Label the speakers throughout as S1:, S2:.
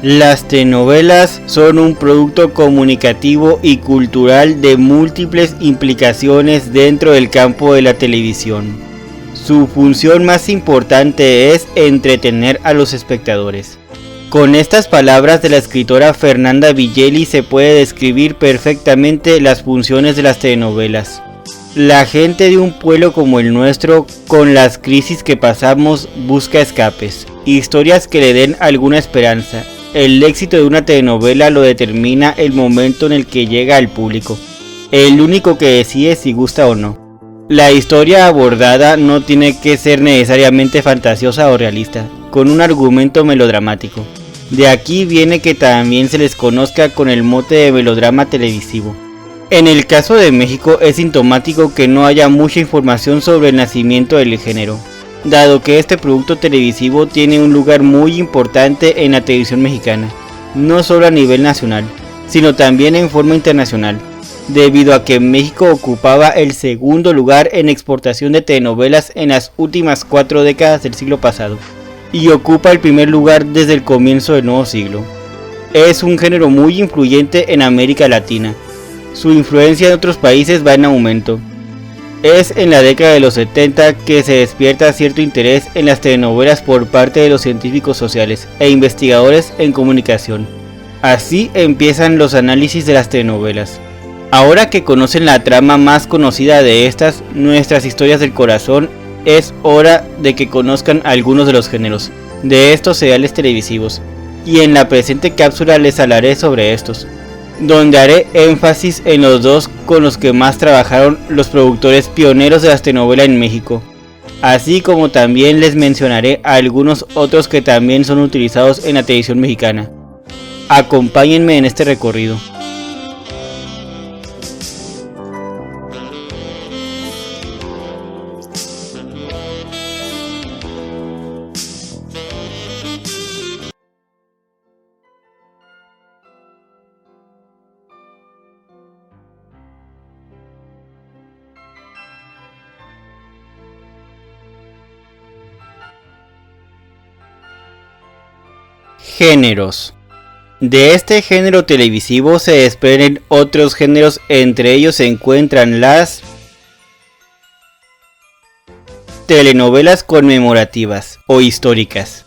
S1: Las telenovelas son un producto comunicativo y cultural de múltiples implicaciones dentro del campo de la televisión. Su función más importante es entretener a los espectadores. Con estas palabras de la escritora Fernanda Villeli se puede describir perfectamente las funciones de las telenovelas. La gente de un pueblo como el nuestro, con las crisis que pasamos, busca escapes, historias que le den alguna esperanza. El éxito de una telenovela lo determina el momento en el que llega al público, el único que decide si gusta o no. La historia abordada no tiene que ser necesariamente fantasiosa o realista, con un argumento melodramático. De aquí viene que también se les conozca con el mote de melodrama televisivo. En el caso de México es sintomático que no haya mucha información sobre el nacimiento del género, dado que este producto televisivo tiene un lugar muy importante en la televisión mexicana, no solo a nivel nacional, sino también en forma internacional, debido a que México ocupaba el segundo lugar en exportación de telenovelas en las últimas 4 décadas del siglo pasado, y ocupa el primer lugar desde el comienzo del nuevo siglo. Es un género muy influyente en América Latina. Su influencia en otros países va en aumento. Es en la década de los 70 que se despierta cierto interés en las telenovelas por parte de los científicos sociales e investigadores en comunicación. Así empiezan los análisis de las telenovelas. Ahora que conocen la trama más conocida de estas, nuestras historias del corazón, es hora de que conozcan algunos de los géneros de estos seriales televisivos, y en la presente cápsula les hablaré sobre estos, donde haré énfasis en los dos con los que más trabajaron los productores pioneros de las telenovelas en México, así como también les mencionaré algunos otros que también son utilizados en la televisión mexicana. Acompáñenme en este recorrido. Géneros. De este género televisivo se desprenden otros géneros, entre ellos se encuentran las telenovelas conmemorativas o históricas.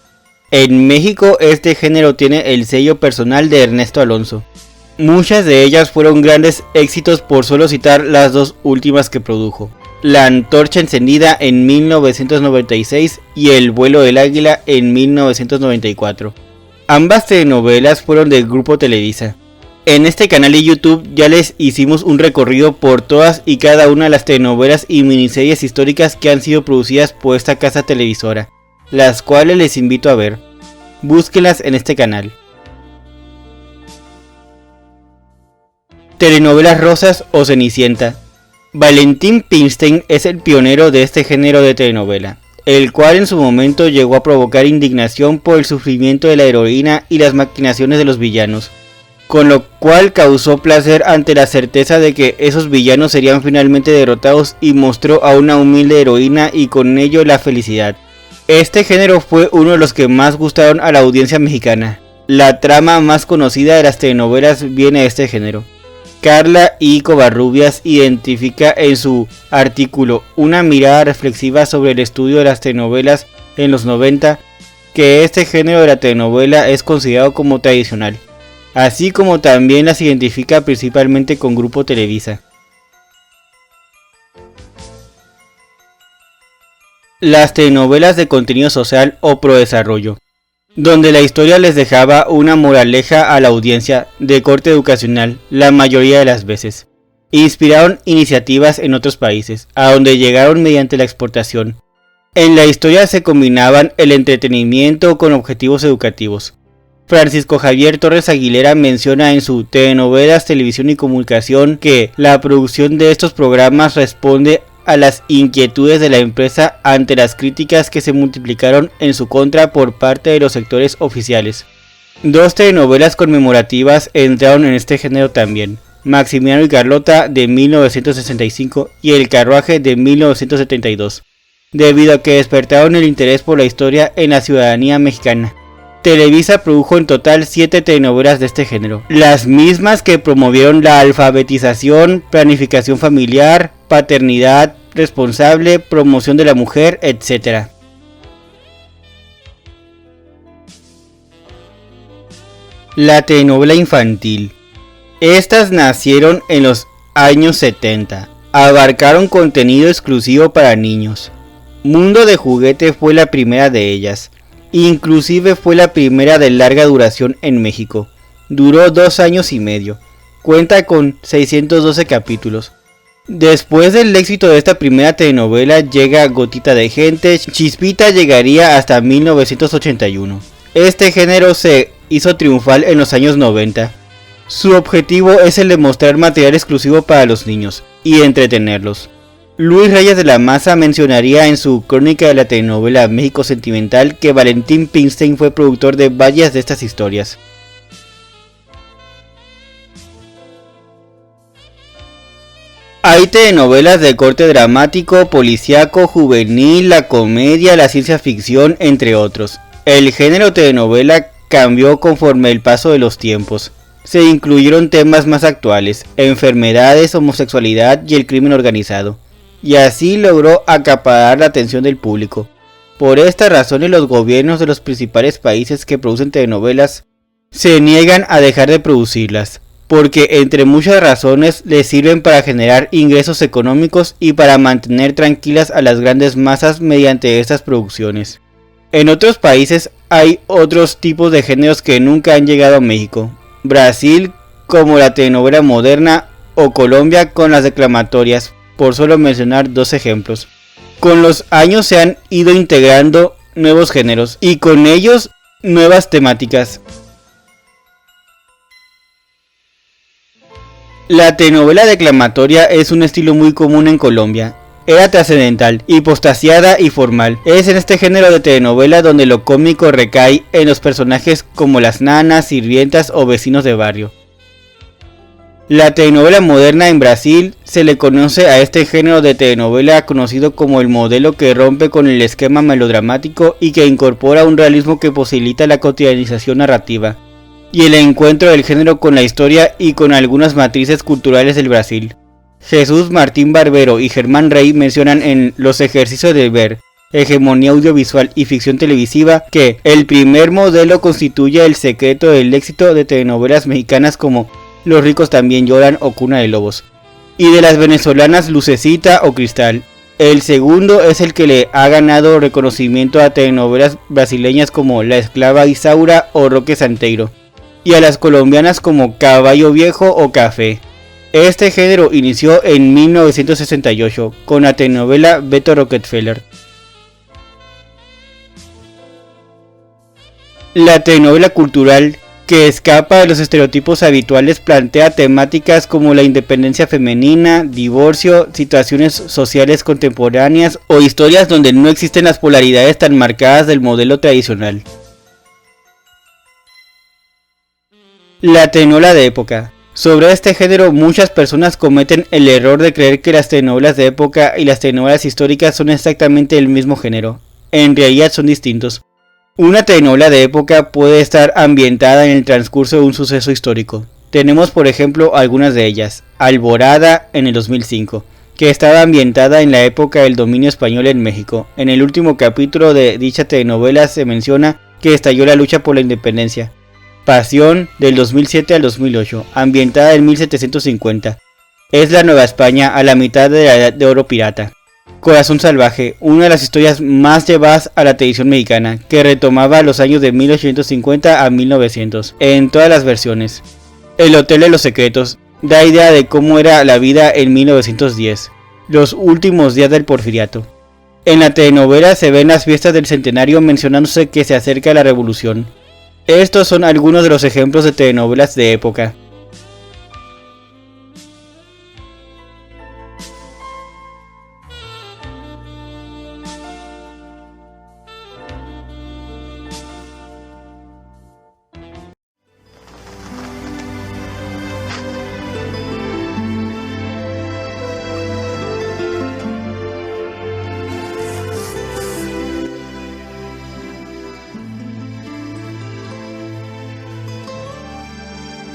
S1: En México este género tiene el sello personal de Ernesto Alonso. Muchas de ellas fueron grandes éxitos, por solo citar las dos últimas que produjo: La Antorcha Encendida en 1996 y El Vuelo del Águila en 1994. Ambas telenovelas fueron del grupo Televisa. En este canal de YouTube ya les hicimos un recorrido por todas y cada una de las telenovelas y miniseries históricas que han sido producidas por esta casa televisora, las cuales les invito a ver. Búsquenlas en este canal. Telenovelas rosas o Cenicienta. Valentín Pimstein es el pionero de este género de telenovela, el cual en su momento llegó a provocar indignación por el sufrimiento de la heroína y las maquinaciones de los villanos, con lo cual causó placer ante la certeza de que esos villanos serían finalmente derrotados, y mostró a una humilde heroína y con ello la felicidad. Este género fue uno de los que más gustaron a la audiencia mexicana. La trama más conocida de las telenovelas viene de este género. Carla I. Covarrubias identifica en su artículo Una mirada reflexiva sobre el estudio de las telenovelas en los 90 que este género de la telenovela es considerado como tradicional, así como también las identifica principalmente con Grupo Televisa. Las telenovelas de contenido social o prodesarrollo, donde la historia les dejaba una moraleja a la audiencia de corte educacional la mayoría de las veces. Inspiraron iniciativas en otros países, a donde llegaron mediante la exportación. En la historia se combinaban el entretenimiento con objetivos educativos. Francisco Javier Torres Aguilera menciona en su Telenovelas, Televisión y Comunicación que la producción de estos programas responde a las inquietudes de la empresa ante las críticas que se multiplicaron en su contra por parte de los sectores oficiales. Dos telenovelas conmemorativas entraron en este género también: Maximiliano y Carlota de 1965 y El Carruaje de 1972, debido a que despertaron el interés por la historia en la ciudadanía mexicana. Televisa produjo en total 7 telenovelas de este género, las mismas que promovieron la alfabetización, planificación familiar, paternidad responsable, promoción de la mujer, etc. La telenovela infantil. Estas nacieron en los años 70. Abarcaron contenido exclusivo para niños. Mundo de Juguete fue la primera de ellas. Inclusive fue la primera de larga duración en México. Duró 2 años y medio. Cuenta con 612 capítulos. Después del éxito de esta primera telenovela llega Gotita de Gente. Chispita llegaría hasta 1981. Este género se hizo triunfal en los años 90. Su objetivo es el de mostrar material exclusivo para los niños y entretenerlos. Luis Reyes de la Maza mencionaría en su crónica de la telenovela México Sentimental que Valentín Pimstein fue productor de varias de estas historias. Hay telenovelas de corte dramático, policíaco, juvenil, la comedia, la ciencia ficción, entre otros. El género telenovela cambió conforme el paso de los tiempos. Se incluyeron temas más actuales, enfermedades, homosexualidad y el crimen organizado. Y así logró acaparar la atención del público. Por estas razones los gobiernos de los principales países que producen telenovelas se niegan a dejar de producirlas, porque entre muchas razones les sirven para generar ingresos económicos y para mantener tranquilas a las grandes masas mediante estas producciones. En otros países hay otros tipos de géneros que nunca han llegado a México. Brasil, como la telenovela moderna, o Colombia con las declamatorias, por solo mencionar 2 ejemplos. Con los años se han ido integrando nuevos géneros y con ellos nuevas temáticas. La telenovela declamatoria es un estilo muy común en Colombia. Era trascendental, hipostaciada y formal. Es en este género de telenovela donde lo cómico recae en los personajes como las nanas, sirvientas o vecinos de barrio. La telenovela moderna en Brasil se le conoce a este género de telenovela conocido como el modelo que rompe con el esquema melodramático y que incorpora un realismo que posibilita la cotidianización narrativa y el encuentro del género con la historia y con algunas matrices culturales del Brasil. Jesús Martín Barbero y Germán Rey mencionan en Los ejercicios del ver, hegemonía audiovisual y ficción televisiva que el primer modelo constituye el secreto del éxito de telenovelas mexicanas como Los ricos también lloran o Cuna de lobos, y de las venezolanas Lucecita o Cristal. El segundo es el que le ha ganado reconocimiento a telenovelas brasileñas como La esclava Isaura o Roque Santeiro, y a las colombianas como Caballo Viejo o Café. Este género inició en 1968 con la telenovela Beto Rockefeller. La telenovela cultural, que escapa de los estereotipos habituales, plantea temáticas como la independencia femenina, divorcio, situaciones sociales contemporáneas o historias donde no existen las polaridades tan marcadas del modelo tradicional. La telenovela de época. Sobre este género muchas personas cometen el error de creer que las telenovelas de época y las telenovelas históricas son exactamente el mismo género. En realidad son distintos. Una telenovela de época puede estar ambientada en el transcurso de un suceso histórico. Tenemos por ejemplo algunas de ellas. Alborada en el 2005, que estaba ambientada en la época del dominio español en México. En el último capítulo de dicha telenovela se menciona que estalló la lucha por la independencia. Pasión del 2007 al 2008, ambientada en 1750. Es la Nueva España a la mitad de la Edad de Oro pirata. Corazón Salvaje, una de las historias más llevadas a la televisión mexicana, que retomaba los años de 1850 a 1900, en todas las versiones. El Hotel de los Secretos, da idea de cómo era la vida en 1910, los últimos días del Porfiriato. En la telenovela se ven las fiestas del centenario mencionándose que se acerca la revolución. Estos son algunos de los ejemplos de telenovelas de época.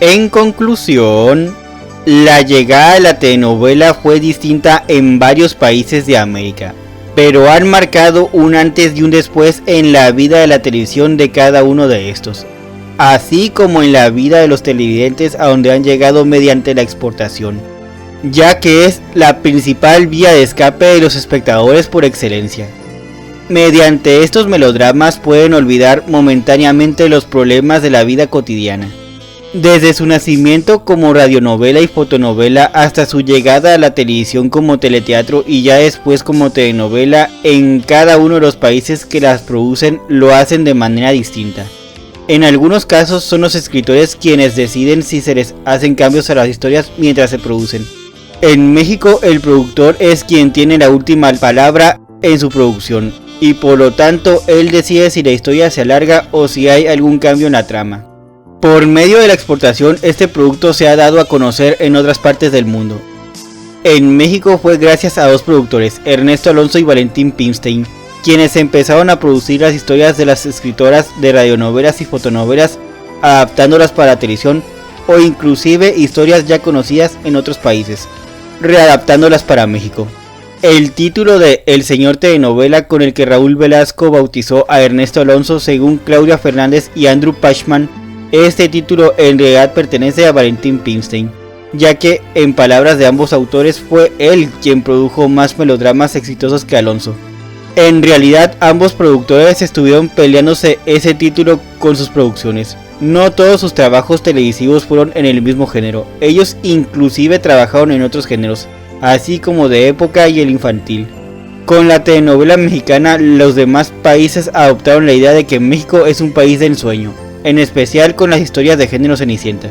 S1: En conclusión, la llegada de la telenovela fue distinta en varios países de América, pero han marcado un antes y un después en la vida de la televisión de cada uno de estos, así como en la vida de los televidentes a donde han llegado mediante la exportación, ya que es la principal vía de escape de los espectadores por excelencia. Mediante estos melodramas pueden olvidar momentáneamente los problemas de la vida cotidiana. Desde su nacimiento como radionovela y fotonovela hasta su llegada a la televisión como teleteatro y ya después como telenovela, en cada uno de los países que las producen lo hacen de manera distinta. En algunos casos son los escritores quienes deciden si se les hacen cambios a las historias mientras se producen. En México el productor es quien tiene la última palabra en su producción y por lo tanto él decide si la historia se alarga o si hay algún cambio en la trama. Por medio de la exportación este producto se ha dado a conocer en otras partes del mundo. En México fue gracias a dos productores, Ernesto Alonso y Valentín Pimstein, quienes empezaron a producir las historias de las escritoras de radionovelas y fotonovelas, adaptándolas para televisión o inclusive historias ya conocidas en otros países, readaptándolas para México. El título de El Señor Telenovela, con el que Raúl Velasco bautizó a Ernesto Alonso según Claudia Fernández y Andrew Pashman, este título en realidad pertenece a Valentín Pimstein, ya que en palabras de ambos autores fue él quien produjo más melodramas exitosos que Alonso. En realidad ambos productores estuvieron peleándose ese título con sus producciones. No todos sus trabajos televisivos fueron en el mismo género, ellos inclusive trabajaron en otros géneros, así como de época y el infantil. Con la telenovela mexicana, los demás países adoptaron la idea de que México es un país de ensueño, en especial con las historias de género Cenicienta.